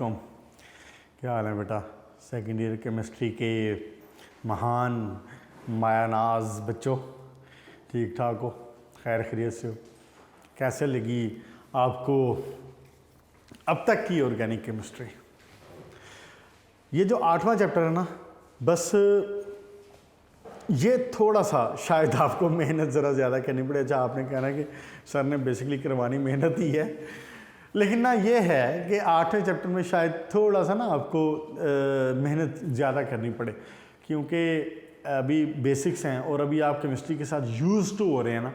वालेकुम। क्या हाल है बेटा? सेकेंड ईयर केमिस्ट्री के महान मायानाज बच्चों, ठीक ठाक हो? खैर खैरियत से हो? कैसे लगी आपको अब तक की ऑर्गेनिक केमिस्ट्री? ये जो 8वां चैप्टर है ना, बस ये थोड़ा सा शायद आपको मेहनत ज़रा ज़्यादा करनी पड़े। अच्छा, आपने कहना कि सर ने बेसिकली करवानी मेहनत ही है, लेकिन ना ये है कि 8वें चैप्टर में शायद थोड़ा सा ना आपको मेहनत ज़्यादा करनी पड़े, क्योंकि अभी बेसिक्स हैं और अभी आप केमिस्ट्री के साथ यूज़ टू हो रहे हैं ना।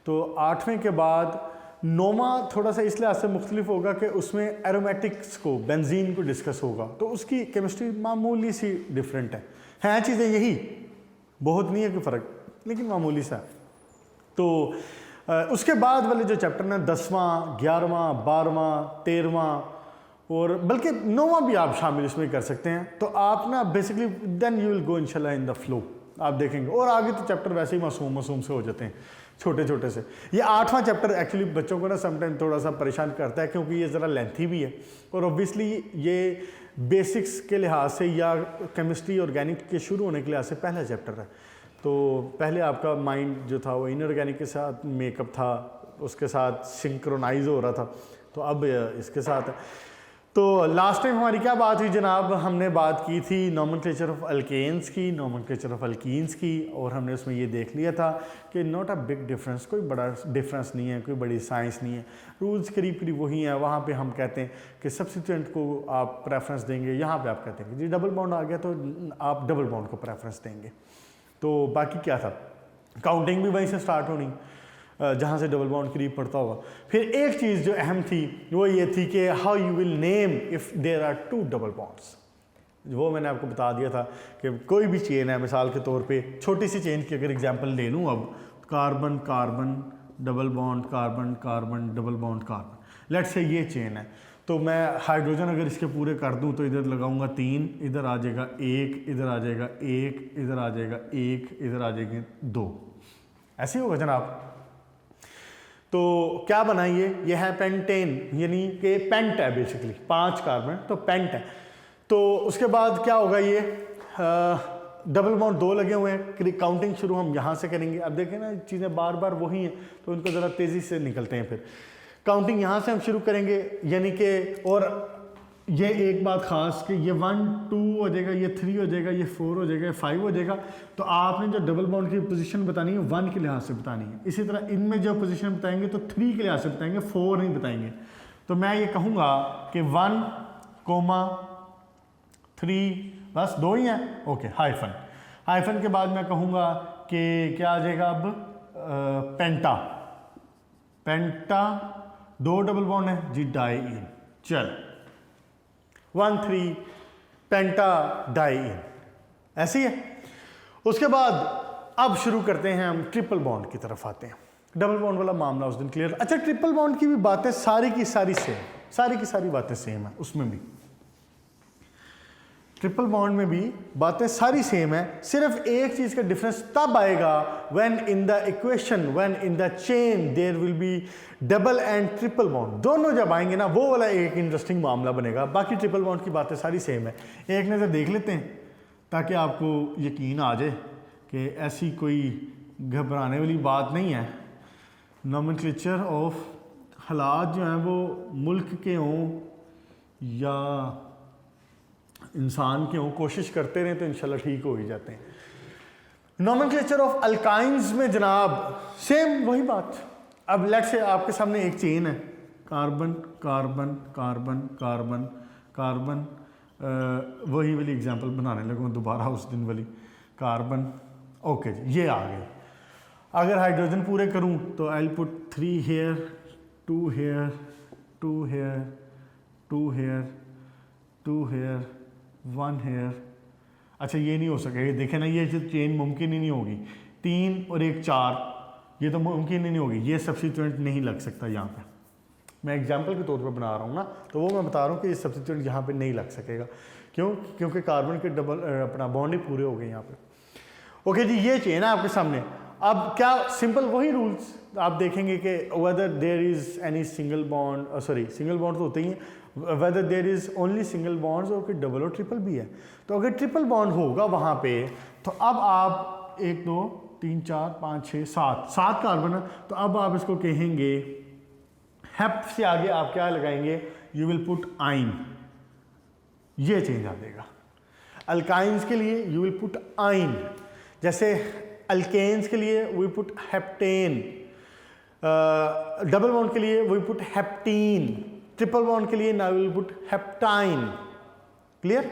तो 8वें के बाद 9वां थोड़ा सा इस लिहाज से मुख्तलिफ होगा कि उसमें एरोमेटिक्स को, बेंजीन को डिस्कस होगा, तो उसकी केमिस्ट्री मामूली सी डिफरेंट हैं चीज़ें यही, बहुत नहीं है कि फ़र्क, लेकिन मामूली सा। तो उसके बाद वाले जो चैप्टर ना 10वां, 11वां, 12वां, 13वां और बल्कि 9वां भी आप शामिल इसमें कर सकते हैं। तो आप ना basically then you will go इंशाल्लाह इन द फ्लो, आप देखेंगे। और आगे तो चैप्टर वैसे ही मासूम से हो जाते हैं, छोटे छोटे से। ये 8वां चैप्टर एक्चुअली बच्चों को ना समटाइम थोड़ा सा परेशान करता है, क्योंकि ये ज़रा लेंथी भी है और ऑब्वियसली ये बेसिक्स के लिहाज से या केमिस्ट्री ऑर्गेनिक के शुरू होने के लिहाज से पहला चैप्टर है। तो पहले आपका माइंड जो था वो इनऑर्गेनिक के साथ मेकअप था, उसके साथ सिंक्रोनाइज हो रहा था, तो अब इसके साथ है। तो लास्ट टाइम हमारी क्या बात हुई जनाब? हमने बात की थी नोमेनक्लेचर ऑफ अल्केन्स की, नोमेनक्लेचर ऑफ अल्कीन्स की, और हमने उसमें ये देख लिया था कि नॉट अ बिग डिफरेंस, कोई बड़ा डिफरेंस नहीं है, कोई बड़ी साइंस नहीं है, रूल्स करीब करीब वही हैं। वहाँ पे हम कहते हैं कि सब्स्टिट्यूएंट को आप प्रेफरेंस देंगे, यहाँ पे आप कहते हैं कि जी डबल बॉन्ड आ गया तो आप डबल बॉन्ड को प्रेफरेंस देंगे। तो बाकी क्या था, काउंटिंग भी वहीं से स्टार्ट होनी जहाँ से डबल बॉन्ड करीब पड़ता होगा। फिर एक चीज़ जो अहम थी वो ये थी कि how you will name if there are 2 double bonds. वो मैंने आपको बता दिया था कि कोई भी चेन है, मिसाल के तौर पे छोटी सी चेन की अगर एग्जांपल ले लूँ, अब carbon carbon double bond, carbon carbon double bond carbon, let's say ये चेन है, तो मैं हाइड्रोजन अगर इसके पूरे कर दूं तो इधर लगाऊंगा 3, इधर आ जाएगा 1, इधर आ जाएगा 1, इधर आ जाएगा 1, इधर आ जाएंगे 2, ऐसे ही होगा जनाब। तो क्या बना ये है पेंटेन, यानी कि पेंट है बेसिकली, 5 कार्बन तो पेंट है। तो उसके बाद क्या होगा, ये डबल बॉन्ड 2 लगे हुए हैं, काउंटिंग शुरू हम यहाँ से करेंगे। अब देखें ना चीज़ें बार बार वही हैं, तो इनको ज़रा तेज़ी से निकलते हैं। फिर काउंटिंग यहाँ से हम शुरू करेंगे, यानी कि, और ये एक बात ख़ास कि ये 1 2 हो जाएगा, ये 3 हो जाएगा, ये 4 हो जाएगा, 5 हो जाएगा। तो आपने जो डबल बॉन्ड की पोजीशन बतानी है 1 के लिहाज से बतानी है। इसी तरह इनमें जो पोजीशन बताएंगे तो 3 के लिहाज से बताएंगे, 4 नहीं बताएंगे। तो मैं ये कहूँगा कि 1, 3, बस 2 ही हैं, ओके। हाइफन, हाइफन के बाद मैं कहूँगा कि क्या आ जाएगा अब, पेंटा, पेंटा 2 डबल बॉन्ड है जी, डाई इन, चल 1 3 पेंटा डाई इन, ऐसी है। उसके बाद अब शुरू करते हैं हम ट्रिपल बॉन्ड की तरफ आते हैं। डबल बॉन्ड वाला मामला उस दिन क्लियर। अच्छा, ट्रिपल बॉन्ड की भी बातें सारी की सारी सेम, सारी की सारी बातें सेम है, उसमें भी ट्रिपल बॉन्ड में भी बातें सारी सेम है। सिर्फ एक चीज का डिफरेंस तब आएगा when in the equation, when in the chain there will be double and triple bond, दोनों जब आएंगे ना वो वाला एक इंटरेस्टिंग मामला बनेगा। बाकी ट्रिपल बॉन्ड की बातें सारी सेम है। एक नज़र देख लेते हैं ताकि आपको यकीन आ जाए कि ऐसी कोई घबराने वाली बात नहीं है। नोमेनक्लेचर ऑफ हालात जो हैं वो मुल्क के हों या इंसान के हों, कोशिश करते रहें तो इंशाल्लाह ठीक हो ही जाते हैं। नोमेनक्लेचर ऑफ अल्काइंस में जनाब सेम वही बात। अब लेट से आपके सामने एक चेन है, carbon carbon carbon carbon carbon, वही वाली एग्जांपल बनाने लगूँ दोबारा उस दिन वाली, कार्बन, ओके जी, ये आ गई। अगर हाइड्रोजन पूरे करूँ तो I will put 3 here, 2 here, 2 here, 2 here, 2 here, 1 here. अच्छा, ये नहीं हो सकेगा, देखें ना, ये जो चेन मुमकिन ही नहीं होगी। 3 और 1 4, ये तो मुमकिन ही नहीं होगी, ये सब्स्टिट्यूएंट नहीं लग सकता यहाँ पे। मैं एग्जांपल के तौर पे बना रहा हूँ ना, तो वो मैं बता रहा हूँ कि ये सब्स्टिट्यूएंट यहाँ पे नहीं लग सकेगा। क्यों? क्योंकि कार्बन के डबल अपना बॉन्ड ही पूरे हो गए यहाँ पे। ओके जी, ये चेन है आपके सामने। अब क्या सिंपल वही रूल्स आप देखेंगे कि whether there is any single bond, sorry single bond तो होते ही हैं, whether there is only single bonds और कोई डबल और ट्रिपल भी है। तो अगर ट्रिपल बॉन्ड होगा वहाँ पे तो अब आप 1 2 3 4 5 6 7 कार्बन है, तो अब आप इसको कहेंगे हेप से आगे आप क्या लगाएंगे, यू विल पुट आइन, ये चेंज आ जाएगा। अल्काइंस के लिए यू विल पुट आइन, जैसे अल्केन्स के लिए we put heptane, double bond के लिए we put heptene, triple bond के लिए now will put heptyne. Clear,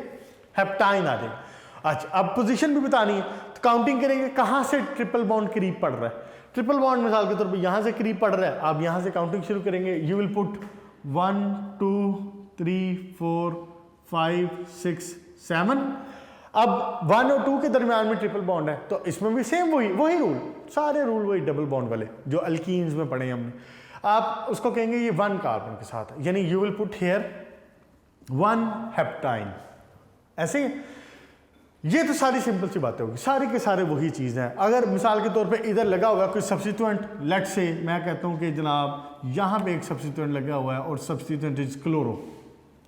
heptyne आ जाएगा। अच्छा, अब पोजीशन भी बतानी है तो काउंटिंग करेंगे कहाँ से ट्रिपल बॉन्ड करीब पड़ रहा है। ट्रिपल बॉन्ड मिसाल के तौर पे यहाँ से करीब पड़ रहा है, आप यहाँ से काउंटिंग शुरू करेंगे, यू विल पुट 1 2 3 4 5 6 7। अब 1 और 2 के दरमियान में ट्रिपल बॉन्ड है तो इसमें भी सेम वही रूल, सारे रूल वही डबल बॉन्ड वाले जो अल्कीन्स में पढ़े हमने। आप उसको कहेंगे ये 1 कार्बन के साथ है, यानी you will put here 1 heptyne. ऐसे ये तो सारी सिंपल सी बातें होगी, सारे के सारे वही चीज़ हैं। अगर मिसाल के तौर पे इधर लगा होगा कोई सब्स्टिट्यूएंट, लेट से मैं कहता हूँ कि जनाब यहाँ पे एक सब्स्टिट्यूएंट लगा हुआ है और सब्स्टिट्यूएंट इज क्लोरो,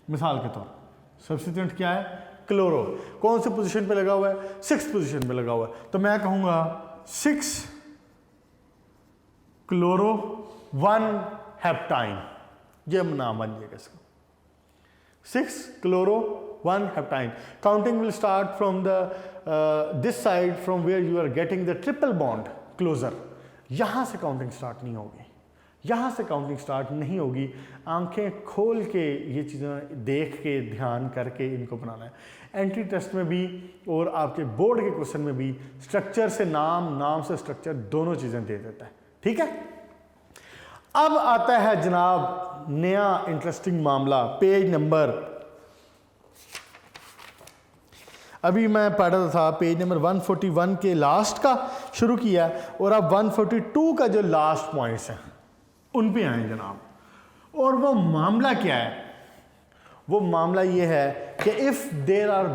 मिसाल के तौर सब्स्टिट्यूएंट क्या है, क्लोरो। कौन सी पोजीशन पे लगा हुआ है, 6th पोजीशन पे लगा हुआ है, तो मैं कहूँगा 6 क्लोरो 1 हेप्टाइन, ये नाम बन जाएगा इसका, 6 chloro 1 heptyne. Counting will start from the this side from where you are getting the triple bond closer. यहां से काउंटिंग स्टार्ट नहीं होगी, यहां से काउंटिंग स्टार्ट नहीं होगी। आंखें खोल के ये चीज़ें देख के ध्यान करके इनको बनाना है। एंट्री टेस्ट में भी और आपके बोर्ड के क्वेश्चन में भी स्ट्रक्चर से नाम, नाम से स्ट्रक्चर, दोनों चीज़ें दे देता है। ठीक है, अब आता है जनाब नया इंटरेस्टिंग मामला, पेज नंबर, अभी मैं पढ़ रहा था पेज नंबर 141 के लास्ट का शुरू किया और अब 142 का जो लास्ट पॉइंट्स हैं उन पे आए जनाब। और वो मामला क्या है, वो मामला ये है कि if there are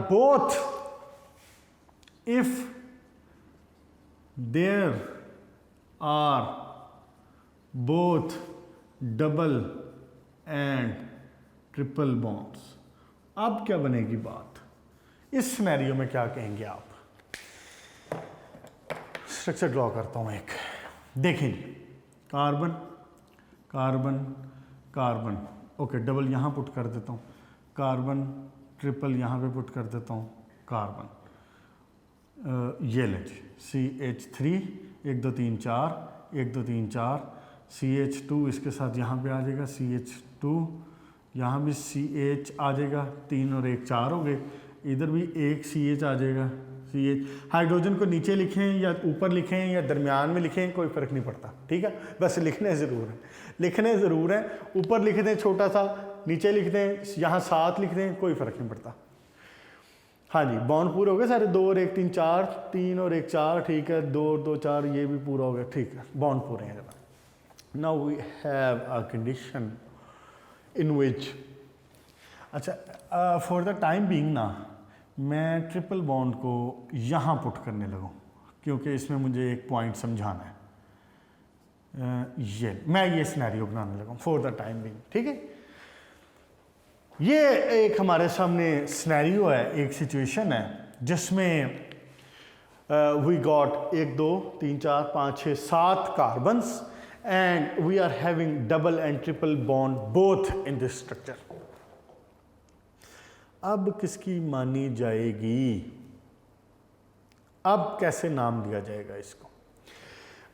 both double and triple bonds, अब क्या बनेगी बात, इस सिनेरियो में क्या कहेंगे आप। स्ट्रक्चर ड्रॉ करता हूं एक, देखें carbon carbon carbon, okay double यहां पुट कर देता हूं, कार्बन ट्रिपल यहां पे पुट कर देता हूं, कार्बन ये ले CH3 1 2 3 4 1 2 3 4, CH2 इसके साथ यहाँ पे आ जाएगा, CH2 यहाँ भी CH आ जाएगा, 3 और 1 4 हो गए, इधर भी एक CH आ जाएगा, CH। हाइड्रोजन को नीचे लिखें या ऊपर लिखें या दरमियान में लिखें कोई फ़र्क नहीं पड़ता, ठीक है, बस लिखने ज़रूर हैं, ऊपर लिख दें छोटा सा, नीचे लिख दें, यहाँ 7 लिख दें, कोई फ़र्क नहीं पड़ता। हाँ जी, बॉन्ड पूरे हो गए सारे, 2 और 1 3 4, 3 और 1 4, ठीक है, 2 और 2 4, ये भी पूरा हो गया, ठीक है, बॉन्ड पूरे हैं जनाब। Now we have a condition in which, अच्छा फॉर द टाइम बीइंग ना मैं ट्रिपल बॉन्ड को यहाँ पुट करने लगूँ क्योंकि इसमें मुझे एक पॉइंट समझाना है। ये सिनेरियो बनाने लगा फॉर द टाइम बीइंग, ठीक है। ये एक हमारे सामने सिनेरियो है, एक सिचुएशन है जिसमें we got 1 2 3 4 5 6 7 carbons and we are having double and triple bond both in this structure. अब किसकी मानी जाएगी, अब कैसे नाम दिया जाएगा इसको।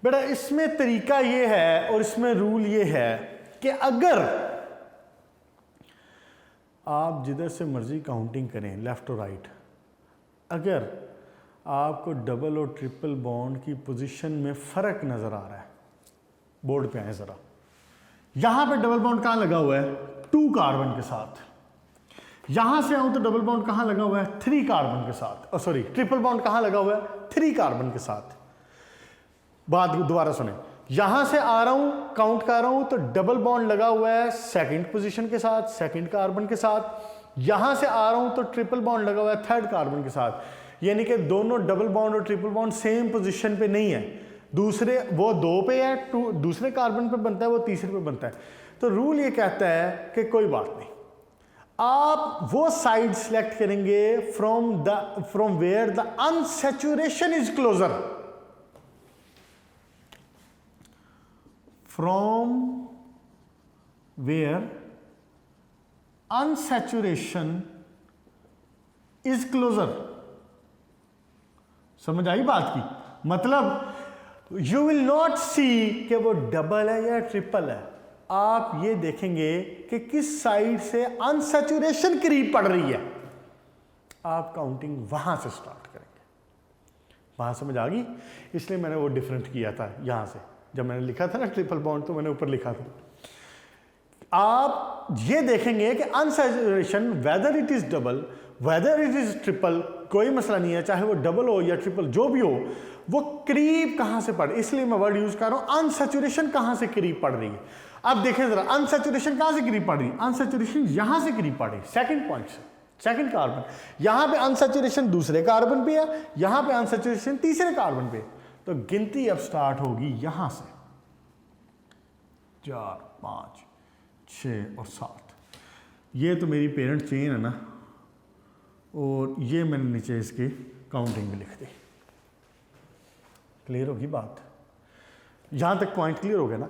बेटा इसमें तरीका ये है और इसमें रूल ये है कि अगर आप जिधर से मर्जी काउंटिंग करें लेफ्ट और राइट, अगर आपको डबल और ट्रिपल बॉन्ड की पोजीशन में फ़र्क नज़र आ रहा है, बोर्ड पे आए ज़रा, यहाँ पे डबल बॉन्ड कहाँ लगा हुआ है, 2 कार्बन के साथ। यहां से आऊं तो डबल बॉन्ड कहां लगा हुआ है, 3 कार्बन के साथ, सॉरी ट्रिपल बॉन्ड कहां लगा हुआ है, 3 कार्बन के साथ। बात दोबारा सुने, यहां से आ रहा हूं काउंट कर रहा हूं तो डबल बॉन्ड लगा हुआ है 2nd पोजीशन के साथ, 2nd कार्बन के साथ। यहां से आ रहा हूं तो ट्रिपल बॉन्ड लगा हुआ है 3rd कार्बन के साथ, यानी कि दोनों डबल बॉन्ड और ट्रिपल बॉन्ड सेम पोजीशन पे नहीं है, दूसरे वो 2 पे है, दूसरे कार्बन पे बनता है, वो तीसरे पे बनता है। तो रूल ये कहता है कि कोई बात नहीं, आप वो साइड सिलेक्ट करेंगे from where the unsaturation is closer, from where unsaturation is closer. समझ आई बात की? मतलब यू विल नॉट सी कि वो डबल है या ट्रिपल है, आप ये देखेंगे कि किस साइड से अनसैचुरेशन करीब पड़ रही है, आप काउंटिंग वहां से स्टार्ट करेंगे। वहां समझ आ गई? इसलिए मैंने वो डिफरेंट किया था यहां से, जब मैंने लिखा था ना ट्रिपल बॉन्ड तो मैंने ऊपर लिखा था। आप ये देखेंगे कि unsaturation whether it is double whether it is triple, कोई मसला नहीं है, चाहे वो डबल हो या ट्रिपल जो भी हो, वो करीब कहां से पड़, इसलिए मैं वर्ड यूज कर रहा हूं अनसैचुरेशन कहां से करीब पड़ रही है। अब देखें जरा, अनसैचुरेशन कहां से करीब पड़ रही है? अनसैचुरेशन यहां से करीब पड़ रही है, सेकंड पॉइंट से, सेकंड कार्बन। यहां पे अनसैचुरेशन दूसरे कार्बन पे है, यहां पे अनसैचुरेशन तीसरे कार्बन पे। तो गिनती अब स्टार्ट होगी यहां से, 4 5 6 और 7। ये तो मेरी पेरेंट चेन है ना, और ये मैंने नीचे इसकी काउंटिंग में लिख दी। क्लियर होगी बात? यहां तक पॉइंट क्लियर हो गया ना?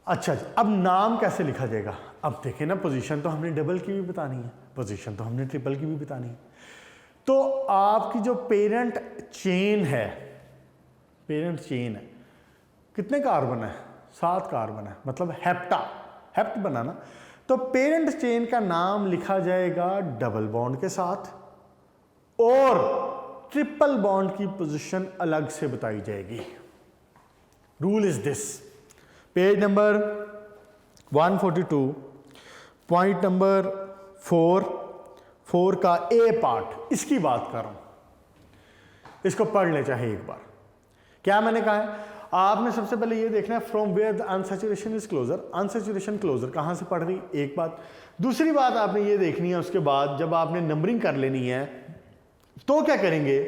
अच्छा जी, अब नाम कैसे लिखा जाएगा? अब देखें ना, पोजीशन तो हमने डबल की भी बतानी है, पोजीशन तो हमने ट्रिपल की भी बतानी है। तो आपकी जो पेरेंट चेन है, पेरेंट चेन है, कितने कार्बन है? 7 कार्बन है, मतलब हेप्ट बनाना। तो पेरेंट चेन का नाम लिखा जाएगा डबल बॉन्ड के साथ, और ट्रिपल बॉन्ड की पोजीशन अलग से बताई जाएगी। Rule is this, page number 142 point number 4 का ए पार्ट, इसकी बात कर रहा हूं, इसको पढ़ ले चाहे एक बार। क्या मैंने कहा है? आपने सबसे पहले ये देखना है from where the unsaturation is closer, unsaturation closer कहां से पड़ रही, एक बात। दूसरी बात आपने ये देखनी है, उसके बाद जब आपने नंबरिंग कर लेनी है तो क्या करेंगे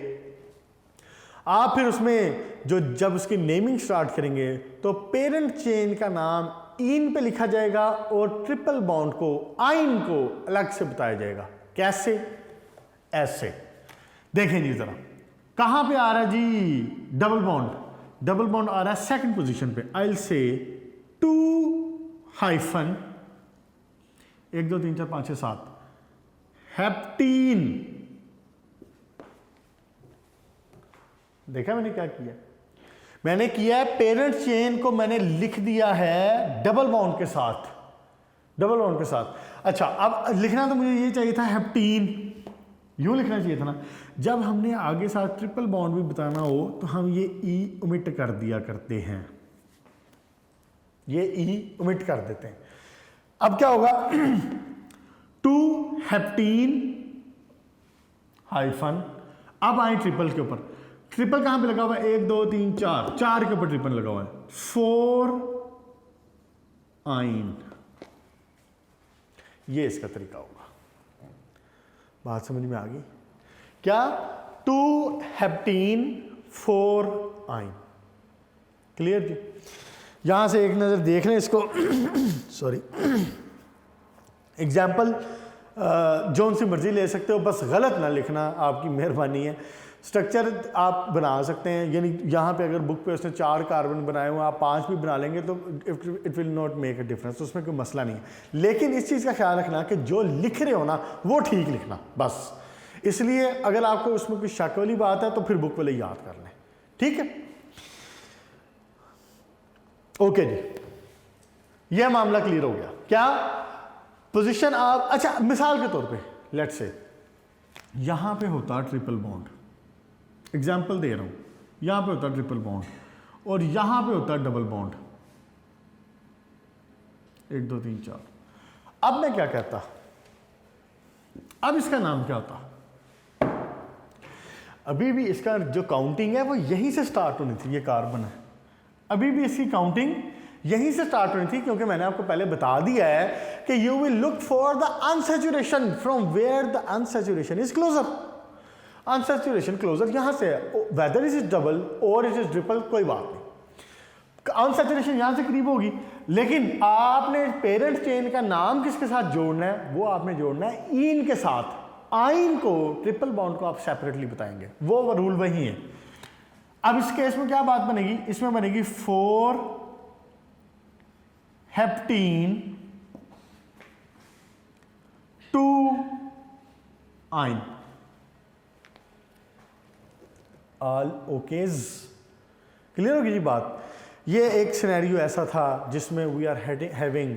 आप, फिर उसमें जब उसकी नेमिंग स्टार्ट करेंगे तो पेरेंट चेन का नाम इन पे लिखा जाएगा और ट्रिपल बॉन्ड को, आइन को अलग से बताया जाएगा। कैसे? ऐसे देखें जी जरा, कहां पे आ रहा है जी डबल बॉन्ड? डबल बॉन्ड आ रहा है सेकंड पोजीशन पे। I will say 2 hyphen 1 2 3 4 5 6 7 हेप्टीन। देखा मैंने क्या किया? मैंने किया है पेरेंट चेन को मैंने लिख दिया है डबल बॉन्ड के साथ, डबल बॉन्ड के साथ। अच्छा, अब लिखना तो मुझे ये चाहिए था हेप्टीन, यूं लिखना चाहिए था ना। जब हमने आगे साथ ट्रिपल बॉन्ड भी बताना हो तो हम ये ई ओमिट कर दिया करते हैं, ये ई ओमिट कर देते हैं। अब क्या होगा 2 हेप्टीन हाइफन, अब आए ट्रिपल के ऊपर। ट्रिपल कहां पे लगा हुआ है? 1 2 3 4, 4 के ऊपर ट्रिपल लगा हुआ है, 4 आइन। ये इसका तरीका होगा। बात समझ में आ गई क्या? 2 हेप्टीन 4 आइन। क्लियर जी? यहां से एक नजर देख लें इसको। सॉरी, एग्जाम्पल जोन सी मर्जी ले सकते हो, बस गलत ना लिखना, आपकी मेहरबानी है। स्ट्रक्चर आप बना सकते हैं, यानी यहाँ पे अगर बुक पे उसने 4 कार्बन बनाए हुए, आप 5 भी बना लेंगे तो it will not make a difference, उसमें कोई मसला नहीं है। लेकिन इस चीज़ का ख्याल रखना कि जो लिख रहे हो ना वो ठीक लिखना, बस। इसलिए अगर आपको उसमें कोई शक वाली बात है तो फिर बुक वाले याद कर लें, ठीक है? ओके जी, यह मामला क्लियर हो गया क्या? पोजीशन आप, अच्छा मिसाल के तौर पे लेट्स से यहां पे होता ट्रिपल बॉन्ड, एग्जाम्पल दे रहा हूं, यहां पे होता ट्रिपल बॉन्ड और यहां पे होता डबल बॉन्ड, 1 2 3 4। अब मैं क्या कहता, अब इसका नाम क्या होता? अभी भी इसका जो काउंटिंग है वो यहीं से स्टार्ट होनी थी, ये कार्बन है, अभी भी इसकी काउंटिंग यहीं से स्टार्ट होनी थी, क्योंकि मैंने आपको पहले बता दिया है कि you will look for the unsaturation from where the unsaturation is closer. Unsaturation closer यहां से है, वेदर इज डबल और इट इज ट्रिपल कोई बात नहीं, अनसैचुरेशन यहां से करीब होगी, लेकिन आपने पेरेंट चेन का नाम किसके साथ जोड़ना है, वो आपने जोड़ना है ईन के साथ। आइन को, ट्रिपल बॉन्ड को आप सेपरेटली बताएंगे, वो रूल वही है। अब इस केस में क्या बात बनेगी, इसमें बनेगी 4 हेप्टीन 2 आइन। ऑल ओकेज, क्लियर होगी जी बात। ये एक सिनेरियो ऐसा था जिसमें we are having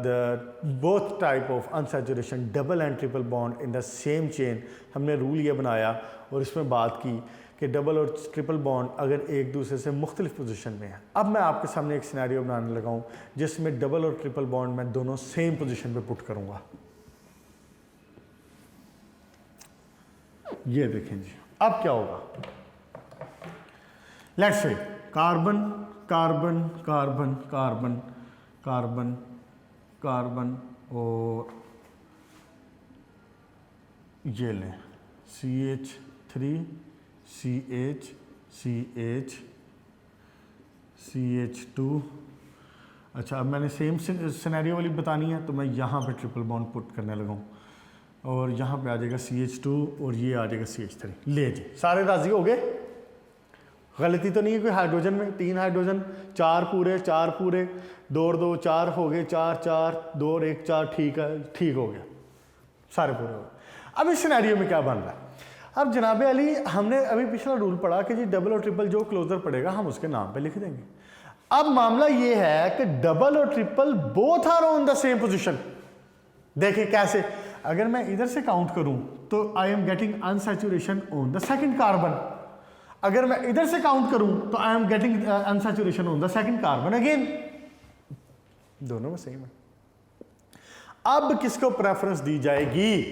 the both type of unsaturation double and triple bond in the same chain. हमने रूल ये बनाया और इसमें बात की कि डबल और ट्रिपल बॉन्ड अगर एक दूसरे से मुख्तलिफ पोजीशन में है। अब मैं आपके सामने एक सिनेरियो बनाने लगा हूँ जिसमें डबल और ट्रिपल बॉन्ड मैं दोनों सेम पोजीशन पे पुट करूँगा। ये देखें जी, अब क्या होगा, let's say carbon carbon carbon carbon carbon carbon और ये लें CH3 CH CH CH2। अच्छा, अब मैंने सेम सिनेरियो वाली बतानी है तो मैं यहाँ पे ट्रिपल बॉन्ड पुट करने लगा हूँ और यहाँ पे आ जाएगा CH2 और ये आ जाएगा CH3। ले जी, सारे राजी हो गए, गलती तो नहीं है कोई हाइड्रोजन में। 3 हाइड्रोजन, 4 पूरे 4 पूरे, 2 और 2 4 हो गए, 4 4 2 और 1 4, ठीक है, ठीक हो गया, सारे पूरे हो गए। अब इस सिनेरियो में क्या बन रहा है, अब जनाब अली हमने अभी पिछला रूल पढ़ा कि जी डबल और ट्रिपल जो क्लोजर पड़ेगा हम उसके नाम पे लिख देंगे। अब मामला ये है कि डबल और triple both are on the same position. देखिए कैसे, अगर मैं इधर से काउंट करूं तो I am getting unsaturation on the second carbon, अगर मैं इधर से काउंट करूं तो I am getting unsaturation on the second carbon again, दोनों में सेम है। अब किसको प्रेफरेंस दी जाएगी,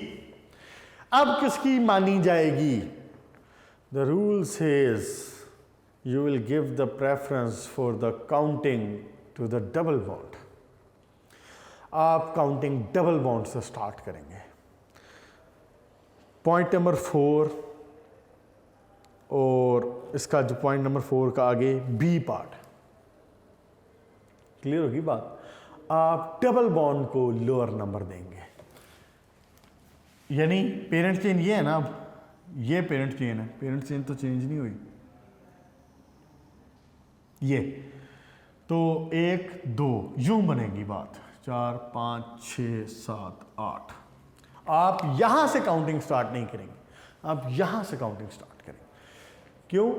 अब किसकी मानी जाएगी, the rule says you will give the preference for the counting to the double bond. आप काउंटिंग डबल बॉन्ड से स्टार्ट करेंगे। पॉइंट नंबर 4 और इसका जो पॉइंट नंबर 4 का आगे बी पार्ट, क्लियर होगी बात। आप डबल बॉन्ड को लोअर नंबर देंगे, यानी पेरेंट चेन ये है ना, अब ये पेरेंट चेन है, पेरेंट चेन तो चेंज नहीं हुई, ये तो 1 2 यूं बनेगी बात, 4 5 6 7 8। आप यहां से काउंटिंग स्टार्ट नहीं करेंगे, आप यहां से काउंटिंग स्टार्ट करेंगे। क्यों,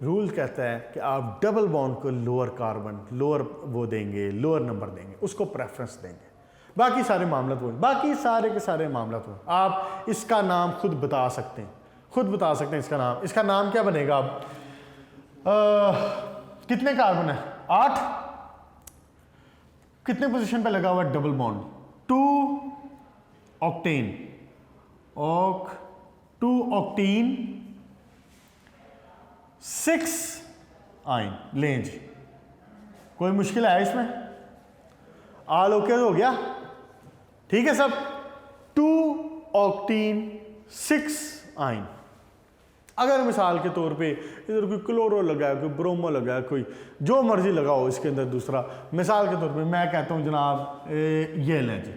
रूल कहता है कि आप डबल बॉन्ड को लोअर कार्बन, लोअर वो देंगे, लोअर नंबर देंगे, उसको प्रेफरेंस देंगे। बाकी सारे मामला तो, बाकी सारे के सारे मामला तो आप इसका नाम खुद बता सकते हैं, खुद बता सकते हैं इसका नाम। इसका नाम क्या बनेगा, अब कितने कार्बन है, 8, कितने पोजीशन पे लगा हुआ है डबल बॉन्ड, 2 ऑक्टेन, 2 ऑक्टीन 6 आइन। लें जी, कोई मुश्किल है इसमें, आल ओके हो गया, ठीक है सब। 2 ऑक्टीन 6 आइन। अगर मिसाल के तौर पे इधर कोई क्लोरो लगा है, कोई ब्रोमो लगा है, कोई जो मर्जी लगाओ इसके अंदर दूसरा, मिसाल के तौर पे मैं कहता हूँ जनाब ये लें जी,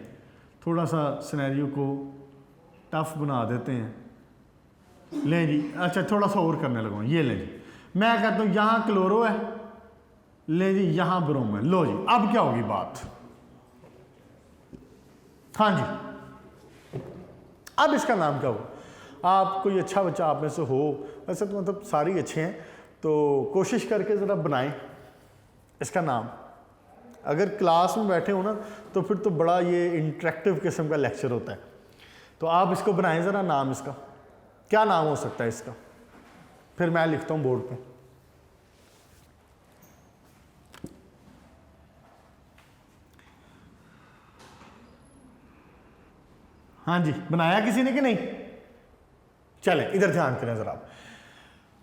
थोड़ा सा सिनेरियो को टफ बना देते हैं, लें जी, अच्छा थोड़ा सा और करने लगा, ये लें जी, मैं कहता हूँ यहाँ क्लोरो है, ले जी यहाँ ब्रोमो है, लो जी, अब क्या होगी बात, हाँ जी, अब इसका नाम क्या होगा। आप कोई अच्छा बच्चा आप में से हो, वैसे तो मतलब सारे अच्छे हैं, तो कोशिश करके ज़रा बनाएं इसका नाम। अगर क्लास में बैठे हो ना तो फिर तो बड़ा ये इंटरेक्टिव किस्म का लेक्चर होता है, तो आप इसको बनाएं ज़रा नाम, इसका क्या नाम हो सकता है इसका, फिर मैं लिखता हूँ बोर्ड पे। हाँ जी, बनाया किसी ने कि नहीं, चलें इधर ध्यान करें जरा।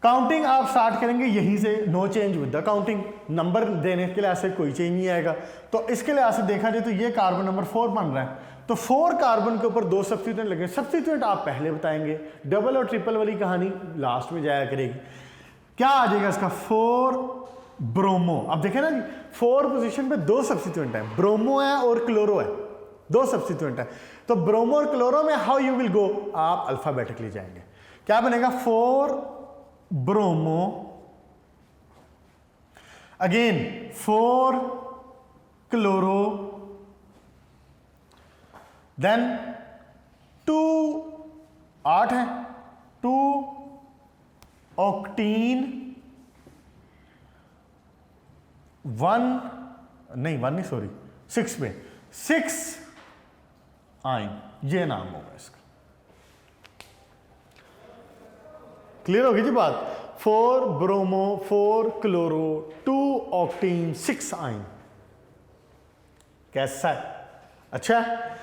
काउंटिंग आप स्टार्ट करेंगे यहीं से, no change with the counting, number देने के लिहाज से कोई चेंज नहीं आएगा। तो इसके लिहाज से देखा जाए तो ये कार्बन नंबर 4 बन रहा है, तो 4 कार्बन के ऊपर 2 सब्स्टिट्यूएंट लगे, सब्स्टिट्यूएंट आप पहले बताएंगे, डबल और ट्रिपल वाली कहानी लास्ट में जाया करेगी। क्या आ जाएगा इसका, 4 ब्रोमो। अब देखें ना जी, 4 पोजीशन पे 2 सब्स्टिट्यूएंट है, ब्रोमो है और क्लोरो है, 2 सब्स्टिट्यूएंट है। तो ब्रोमो और क्लोरो में हाउ यू विल गो, आप अल्फाबेटिकली जाएंगे। क्या बनेगा, 4 ब्रोमो, अगेन 4 क्लोरो, देन 2 8 है, 2 ऑक्टीन, 6 में 6 आइन, ये नाम होगा इसका। क्लियर होगी जी बात। 4 ब्रोमो, 4 क्लोरो, 2 ऑक्टीन, 6 आइन। कैसा है, अच्छा है।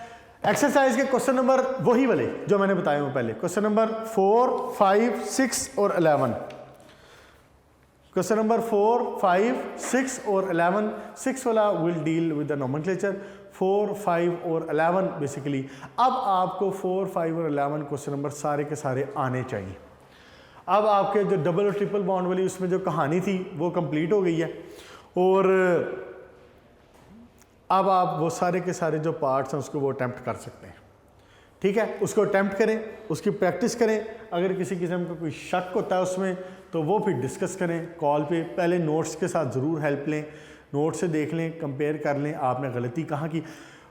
एक्सरसाइज के क्वेश्चन नंबर वही वाले जो मैंने बताए हुए पहले, क्वेश्चन नंबर 4, 5, 6 और 11। क्वेश्चन नंबर 4, 5, 6 और 11। 6 वाला will deal with the nomenclature, 4, 5 और 11 बेसिकली। अब आपको 4, 5 और 11 क्वेश्चन नंबर सारे के सारे आने चाहिए। अब आपके जो डबल और ट्रिपल बॉन्ड वाली उसमें जो कहानी थी वो कंप्लीट हो गई है, और अब आप वो सारे के सारे जो पार्ट्स हैं उसको वो अटैम्प्ट कर सकते हैं। ठीक है, उसको अटैम्प्ट करें, उसकी प्रैक्टिस करें। अगर किसी किस्म का कोई शक होता है उसमें तो वो फिर डिस्कस करें कॉल पे। पहले नोट्स के साथ ज़रूर हेल्प लें, नोट से देख लें, कंपेयर कर लें आपने गलती कहाँ की।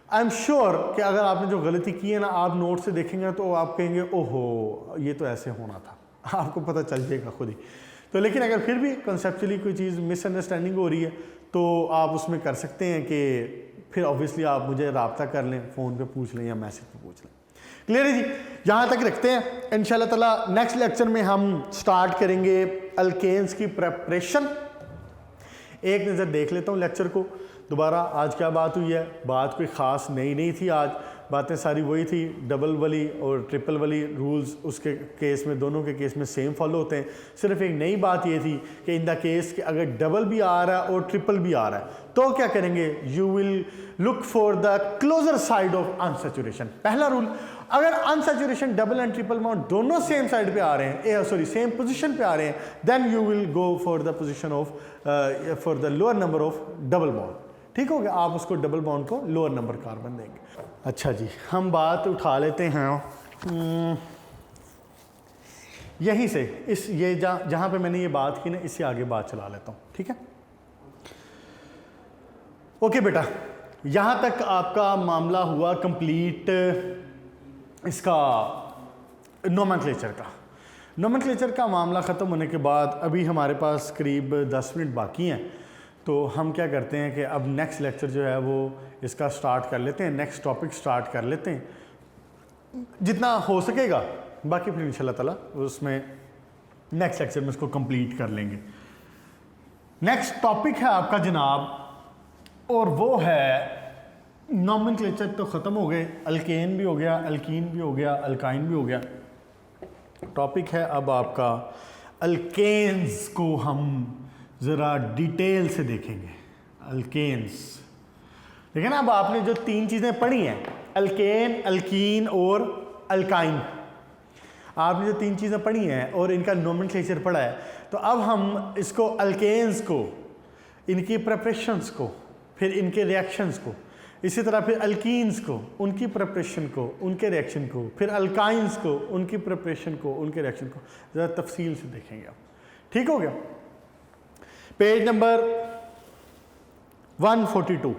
आई एम श्योर कि अगर आपने जो गलती की है ना, आप नोट से देखेंगे तो आप कहेंगे ओहो ये तो ऐसे होना था, आपको पता चल जाएगा खुद ही। तो लेकिन अगर फिर भी कंसेप्चुअली कोई चीज़ मिसअंडरस्टैंडिंग हो रही है तो आप उसमें कर सकते हैं कि फिर ऑब्वियसली आप मुझे रब्ता कर लें, फ़ोन पे पूछ लें या मैसेज पे पूछ लें। क्लियर है जी, यहाँ तक रखते हैं। इंशाल्लाह ताला नेक्स्ट लेक्चर में हम स्टार्ट करेंगे अल्केन्स की प्रेपरेशन। एक नज़र देख लेता हूँ लेक्चर को दोबारा। आज क्या बात हुई है, बात कोई ख़ास नई नहीं थी, आज बातें सारी वही थी। डबल वाली और ट्रिपल वाली रूल्स उसके केस में, दोनों के केस में सेम फॉलो होते हैं। सिर्फ एक नई बात ये थी कि इन द केस कि अगर डबल भी आ रहा है और ट्रिपल भी आ रहा है तो क्या करेंगे, you will look for the closer side of unsaturation. पहला रूल, अगर unsaturation double and triple bond दोनों सेम साइड पे आ रहे हैं, सेम पोजीशन पे आ रहे हैं, then you will go for the position of for the lower number of double bond. ठीक हो गया, आप उसको डबल बॉन्ड को लोअर नंबर कार्बन देंगे। अच्छा जी, हम बात उठा लेते हैं यहीं से, इस ये जहाँ पे मैंने ये बात की ना, इससे आगे बात चला लेता हूँ। ठीक है, ओके बेटा, यहाँ तक आपका मामला हुआ कंप्लीट इसका नोमेनक्लेचर का। नोमेनक्लेचर का मामला ख़त्म होने के बाद अभी हमारे पास करीब 10 मिनट बाकी हैं, तो हम क्या करते हैं कि अब नेक्स्ट लेक्चर जो है वो इसका स्टार्ट कर लेते हैं, नेक्स्ट टॉपिक स्टार्ट कर लेते हैं जितना हो सकेगा। बाकी फिर इंशाल्लाह ताला उसमें नेक्स्ट लेक्चर में इसको कंप्लीट कर लेंगे। नेक्स्ट टॉपिक है आपका जनाब, और वो है नोमेनक्लेचर तो ख़त्म हो गए, अल्केन भी हो गया, अल्कीन भी हो गया, अल्काइन भी हो गया। टॉपिक है अब आपका अल्केन्स को हम ज़रा डिटेल से देखेंगे। अल्केन्स देखिए ना, अब आपने जो 3 चीज़ें पढ़ी हैं, अल्केन, अल्कीन और अल्काइन, आपने जो 3 चीज़ें पढ़ी हैं और इनका नोमेनक्लेचर पढ़ा है, तो अब हम इसको अल्केन्स को, इनकी प्रिपरेशंस को, फिर इनके रिएक्शंस को, इसी तरह फिर अल्कीन्स को, उनकी प्रिपरेशन को, उनके रिएक्शन को, फिर अल्काइंस को, उनकी प्रिपरेशन को, उनके रिएक्शन को ज़रा तफसील से देखेंगे आप। ठीक हो गया, पेज नंबर 142।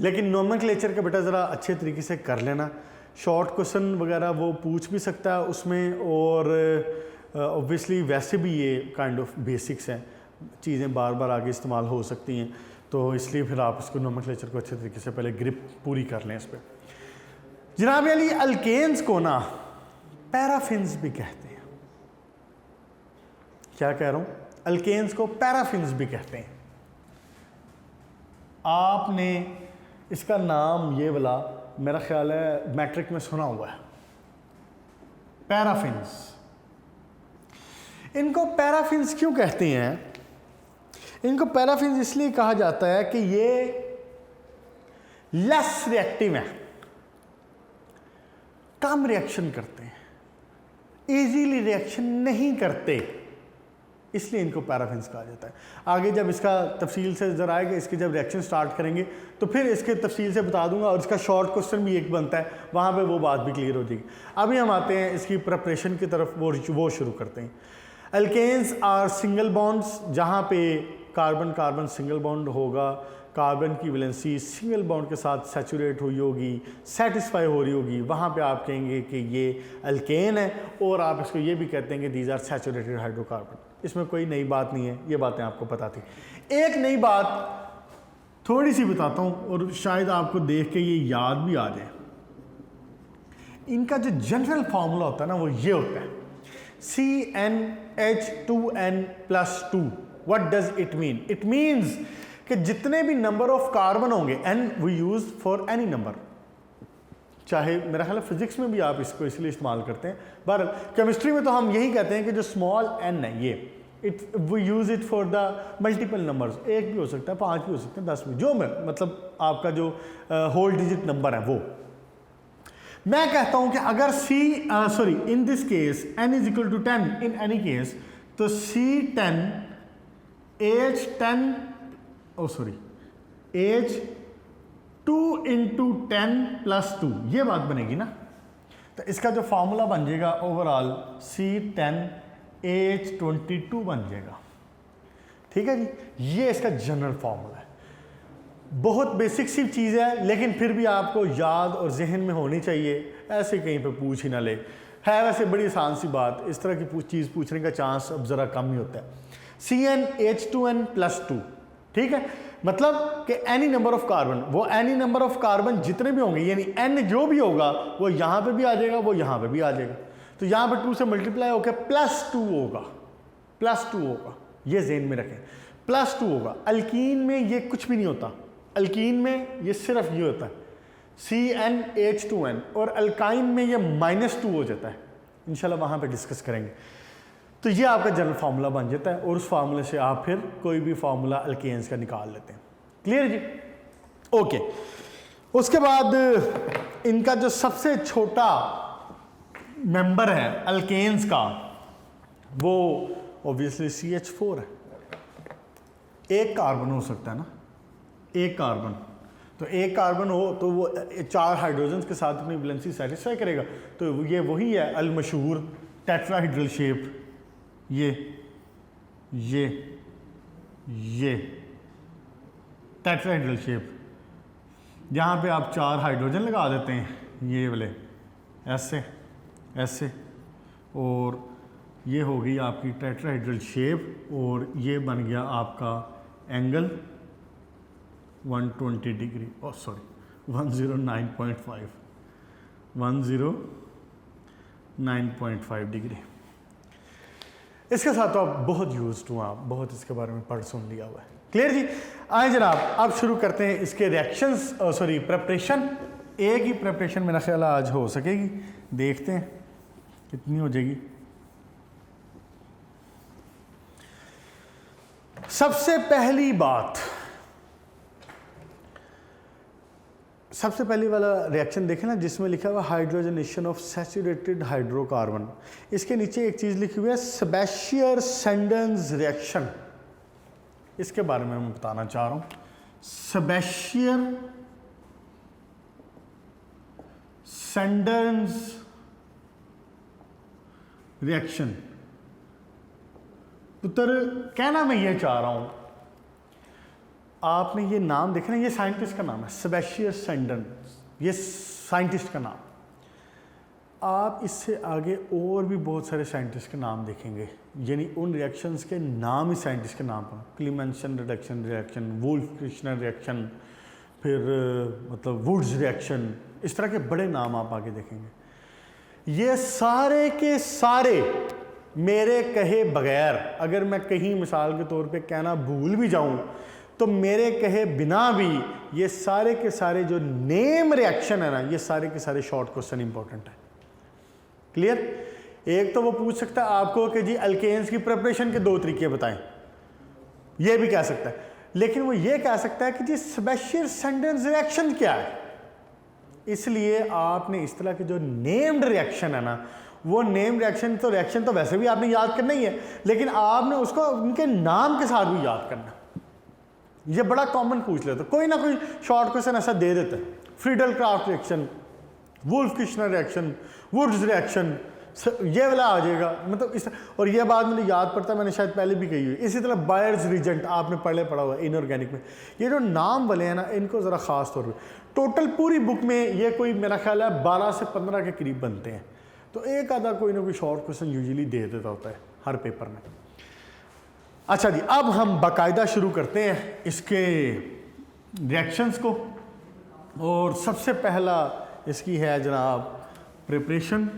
लेकिन नोमेनक्लेचर का बेटा ज़रा अच्छे तरीके से कर लेना। शॉर्ट क्वेश्चन वगैरह वो पूछ भी सकता है उसमें, और ऑब्वियसली वैसे भी ये काइंड ऑफ बेसिक्स हैं, चीज़ें बार बार आगे इस्तेमाल हो सकती हैं, तो इसलिए फिर आप इसको नोमेनक्लेचर को अच्छे तरीके से पहले ग्रिप पूरी कर लें इस पर। जनाब अली, अल्केन्स को ना पैराफिन्स भी कहते हैं। क्या कह रहा हूँ, अल्केन्स को पैराफिन्स भी कहते हैं। आपने इसका नाम ये वाला मेरा ख्याल है मैट्रिक में सुना हुआ है, पैराफिन्स। इनको पैराफिन्स क्यों कहते हैं? इनको पैराफिन्स इसलिए कहा जाता है कि ये लेस रिएक्टिव हैं, कम रिएक्शन करते हैं, इजीली रिएक्शन नहीं करते। इसलिए इनको पैराफिन्स कहा जाता है। आगे जब इसका तफसील से ज़रा आएगा, इसके जब रिएक्शन स्टार्ट करेंगे तो फिर इसके तफसील से बता दूंगा, और इसका शॉर्ट क्वेश्चन भी एक बनता है, वहाँ पे वो बात भी क्लियर हो जाएगी। अभी हम आते हैं इसकी प्रिपरेशन की तरफ, वो शुरू करते हैं। अल्केन्स आर सिंगल बॉन्ड्स, जहाँ पे कार्बन कार्बन सिंगल बॉन्ड होगा, कार्बन की वैलेंसी सिंगल बॉन्ड के साथ सैचुरेट हुई होगी, सेटिस्फाई हो रही होगी, वहाँ पे आप कहेंगे कि ये अल्केन है, और आप इसको ये भी कहते हैं कि दीज आर सैचुरेटेड हाइड्रोकार्बन। इसमें कोई नई बात नहीं है, ये बातें आपको पता थी। एक नई बात थोड़ी सी बताता हूँ, और शायद आपको देख के ये याद भी आ जाए। इनका जो जनरल फार्मूला होता है ना, वो ये होता है CnH2n+2। What does it mean? It means कि जितने भी नंबर ऑफ कार्बन होंगे, n we use for any number, चाहे मेरा ख्याल है फिजिक्स में भी आप इसको इसलिए इस्तेमाल करते हैं, पर केमिस्ट्री में तो हम यही कहते हैं कि जो स्मॉल n है ये, we use it for the multiple numbers. एक भी हो सकता है, 5 भी हो सकते हैं, 10 भी, जो मतलब आपका जो होल डिजिट नंबर है वो। मैं कहता हूं कि अगर in this case n is equal to 10 in any case, तो C10 H10 H2 इंटू 10+2, ये बात बनेगी ना। तो इसका जो फॉर्मूला बन जाएगा ओवरऑल C10H22 बन जाएगा। ठीक है जी, ये इसका जनरल फॉर्मूला है। बहुत बेसिक सी चीज़ है, लेकिन फिर भी आपको याद और जहन में होनी चाहिए, ऐसे कहीं पे पूछ ही ना ले। है वैसे बड़ी आसान सी बात, इस तरह की चीज़ पूछने का चांस अब ज़रा कम ही होता है। CnH2n+2, ठीक है, मतलब कि एनी नंबर ऑफ कार्बन, वो एनी नंबर ऑफ कार्बन जितने भी होंगे, यानी n जो भी होगा वो यहाँ पे भी आ जाएगा, वो यहाँ पे भी आ जाएगा। तो यहाँ पे 2 से मल्टीप्लाई होकर +2 होगा, +2 होगा, ये ज़हन में रखें, +2 होगा। अल्कीन में ये कुछ भी नहीं होता, अल्कीन में ये सिर्फ ये होता है CnH2n, और अल्काइन में ये -2 हो जाता है। इंशाल्लाह वहाँ पे डिस्कस करेंगे। तो ये आपका जनरल फार्मूला बन जाता है, और उस फार्मूले से आप फिर कोई भी फार्मूला अल्केन्स का निकाल लेते हैं। क्लियर जी? ओके। उसके बाद इनका जो सबसे छोटा मेंबर है अल्केन्स का, वो ऑब्वियसली CH4 है। एक कार्बन हो सकता है ना, एक कार्बन, तो एक कार्बन हो तो वो 4 हाइड्रोजन के साथ अपनी वैलेंसी सेटिस्फाई करेगा। तो ये वही है अलमशहूर टेट्राहेड्रल शेप, ये टेट्राहेड्रल शेप, जहाँ पे आप 4 हाइड्रोजन लगा देते हैं, ये वाले ऐसे ऐसे, और ये हो गई आपकी टेट्राहेड्रल शेप, और ये बन गया आपका एंगल 120 डिग्री, 109.5 डिग्री। इसके साथ तो आप बहुत यूज्ड हुआ, आप बहुत इसके बारे में पढ़ सुन लिया हुआ है। क्लियर जी? आए जनाब, अब शुरू करते हैं इसके रिएक्शंस, प्रिपरेशन। एक ही प्रिपरेशन मेरा ख्याल आज हो सकेगी, देखते हैं कितनी हो जाएगी। सबसे पहली बात, सबसे पहली वाला रिएक्शन देखें ना, जिसमें लिखा हुआ हाइड्रोजनेशन ऑफ सैचुरेटेड हाइड्रोकार्बन। इसके नीचे एक चीज़ लिखी हुई है सेबेस्टियर-सैंडर्स रिएक्शन। इसके बारे में मैं बताना चाह रहा हूँ। सेबेस्टियर-सैंडर्स रिएक्शन, पुत्र कहना मैं ये चाह रहा हूँ, आपने ये नाम देखना, ये साइंटिस्ट का नाम है सेबेस्टियर-सैंडर्स, ये साइंटिस्ट का नाम। आप इससे आगे और भी बहुत सारे साइंटिस्ट के नाम देखेंगे, यानी उन रिएक्शंस के नाम ही साइंटिस्ट के नाम पर, क्लीमेंसन रिएक्शन, वुल्फ-किर्चनर रिएक्शन, फिर मतलब वुड्स रिएक्शन, इस तरह के बड़े नाम आप आगे देखेंगे। ये सारे के सारे मेरे कहे बगैर, अगर मैं कहीं मिसाल के तौर पे कहना भूल भी जाऊं, तो मेरे कहे बिना भी ये सारे के सारे जो नेम रिएक्शन है ना, ये सारे के सारे शॉर्ट क्वेश्चन इंपॉर्टेंट है। क्लियर? एक तो वो पूछ सकता है आपको कि जी अल्केन्स की प्रिपरेशन के 2 तरीके बताएं, ये भी कह सकता है, लेकिन वो ये कह सकता है कि जी सेबेस्टियर-सैंडर्स रिएक्शन क्या है। इसलिए आपने इस तरह के जो नेम्ड रिएक्शन है ना, वो नेम रिएक्शन तो वैसे भी आपने याद करना ही है, लेकिन आपने उसको उनके नाम के साथ भी याद करना। ये बड़ा कॉमन पूछ लेते, कोई ना कोई शॉर्ट क्वेश्चन ऐसा दे देते हैं, Friedel Craft reaction, Wolff Kishner reaction, Woods reaction, ये वाला आ जाएगा, मतलब इस। और ये बात मुझे याद पड़ता है, मैंने शायद पहले भी कही हुई। इसी तरह बायर्स रीजेंट आपने पहले पढ़ा हुआ है इनऑर्गेनिक में। ये जो नाम वाले हैं ना, इनको ज़रा ख़ास तौर पे, टोटल पूरी बुक में ये कोई मेरा ख्याल है 12 से 15 के करीब बनते हैं। तो एक आधा कोई ना कोई शॉर्ट क्वेश्चन यूजुअली दे देता होता है हर पेपर में। अच्छा जी, अब हम बाकायदा शुरू करते हैं इसके रिएक्शंस को। और सबसे पहला इसकी है जनाब प्रिपरेशन।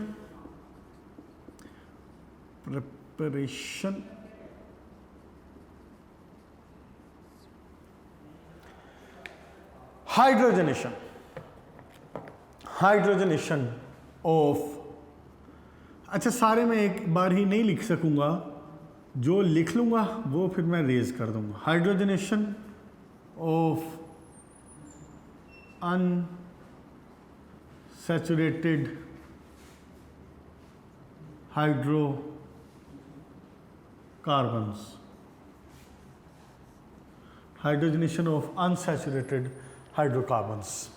हाइड्रोजनेशन ऑफ, अच्छा सारे मैं एक बार ही नहीं लिख सकूंगा, जो लिख लूंगा वो फिर मैं रेज कर दूंगा। Hydrogenation of unsaturated hydrocarbons, hydrogenation of unsaturated hydrocarbons.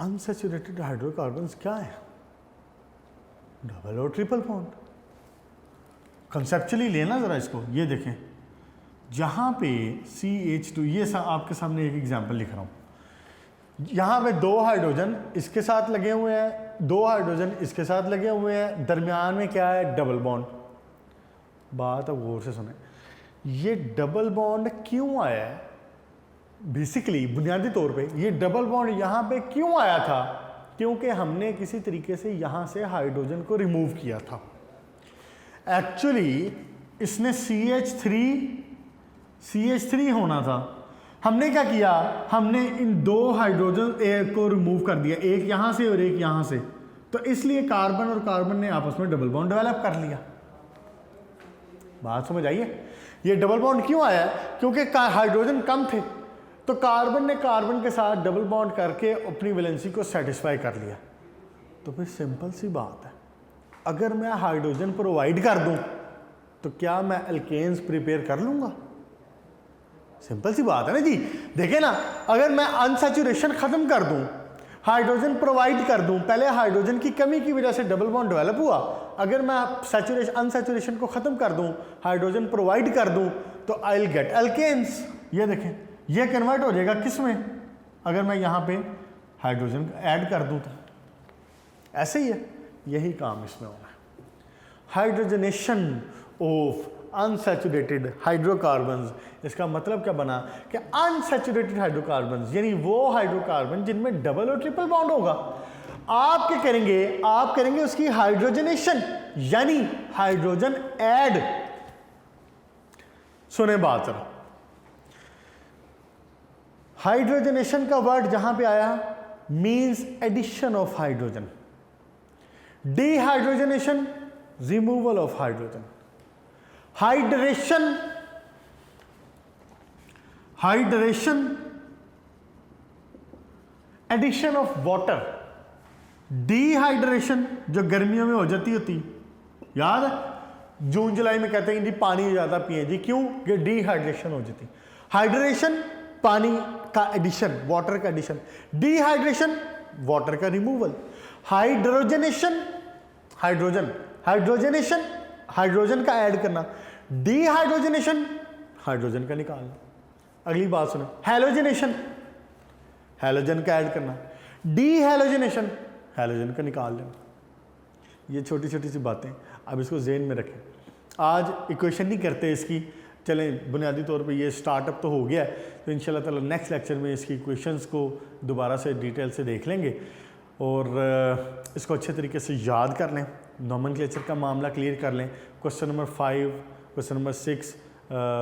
Unsaturated hydrocarbons क्या है? डबल और ट्रिपल बॉन्ड। कंसेप्चुअली लेना ज़रा इसको, ये देखें जहाँ पे CH2, ये आपके सामने एक एग्जांपल लिख रहा हूँ। यहाँ पे 2 हाइड्रोजन इसके साथ लगे हुए हैं, 2 हाइड्रोजन इसके साथ लगे हुए हैं, दरमियान में क्या है? Double bond. बात अब गौर से सुने, ये डबल बॉन्ड क्यों आया है? बेसिकली बुनियादी तौर पे ये डबल बॉन्ड यहाँ पे क्यों आया था? क्योंकि हमने किसी तरीके से यहाँ से हाइड्रोजन को रिमूव किया था। एक्चुअली इसने CH3 होना था, हमने क्या किया? हमने इन 2 हाइड्रोजन को रिमूव कर दिया, एक यहाँ से और एक यहाँ से। तो इसलिए कार्बन और कार्बन ने आपस में डबल बॉन्ड डेवलप कर लिया। बात समझ आई है? ये डबल बॉन्ड क्यों आया है? क्योंकि हाइड्रोजन कम थे, तो कार्बन ने कार्बन के साथ डबल बॉन्ड करके अपनी वैलेंसी को सेटिस्फाई कर लिया। तो फिर सिंपल सी बात है, अगर मैं हाइड्रोजन प्रोवाइड कर दूं तो क्या मैं अल्केन्स प्रिपेयर कर लूंगा? सिंपल सी बात है ना जी। देखें ना, अगर मैं अनसैचुरेशन खत्म कर दूं, हाइड्रोजन प्रोवाइड कर दूं, पहले हाइड्रोजन की कमी की वजह से डबल बॉन्ड डेवलप हुआ, अगर मैं अनसैचुरेशन को खत्म कर दूं, हाइड्रोजन प्रोवाइड कर दूं, तो आई विल गेट अल्केन्स। ये देखें, ये कन्वर्ट हो जाएगा किस में? अगर मैं यहाँ पे हाइड्रोजन ऐड कर दूं तो ऐसे ही है, यही काम इसमें होना है। हाइड्रोजनेशन ऑफ अनसैचुरेटेड हाइड्रोकार्बन्स, इसका मतलब क्या बना कि अनसैचुरेटेड हाइड्रोकार्बन्स यानी वो हाइड्रोकार्बन जिनमें डबल और ट्रिपल बॉन्ड होगा, आप क्या करेंगे? आप करेंगे उसकी हाइड्रोजनेशन, यानी हाइड्रोजन ऐड। सुने बात जरा, हाइड्रोजनेशन का वर्ड जहां पे आया means addition of hydrogen, dehydrogenation removal of hydrogen, hydration addition of water, dehydration जो गर्मियों में हो जाती होती, याद है? जून जुलाई में कहते हैं कि पानी ज्यादा पिए जी, क्यों? कि डिहाइड्रेशन हो जाती। हाइड्रेशन पानी का एडिशन, वाटर का एडिशन, डिहाइड्रेशन वाटर का रिमूवल, हाइड्रोजनेशन हाइड्रोजनेशन हाइड्रोजन का ऐड करना, डिहाइड्रोजनेशन हाइड्रोजन का निकालना। अगली बात सुनो, हैलोजनेशन हैलोजन का ऐड करना, डिहैलोजनेशन हैलोजन का निकाल लेना। ये छोटी छोटी सी बातें, अब इसको ज़हन में रखें। आज इक्वेशन नहीं करते इसकी, चलें बुनियादी तौर पे ये स्टार्टअप तो हो गया है, तो इंशाल्लाह ताला नेक्स्ट लेक्चर में इसकी इक्वेशंस को दोबारा से डिटेल से देख लेंगे और इसको अच्छे तरीके से याद कर लें, नॉमेनक्लेचर का मामला क्लियर कर लें। क्वेश्चन नंबर 5, क्वेश्चन नंबर 6,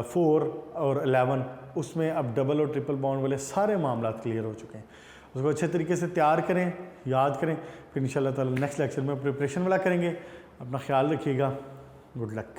4 और 11, उसमें अब डबल और ट्रिपल बॉन्ड वाले सारे मामला क्लियर हो चुके हैं। उसको अच्छे तरीके से तैयार करें, याद करें, फिर इंशाल्लाह ताला नेक्स्ट लेक्चर में प्रिपरेशन वाला करेंगे। अपना ख्याल रखिएगा, गुड लक।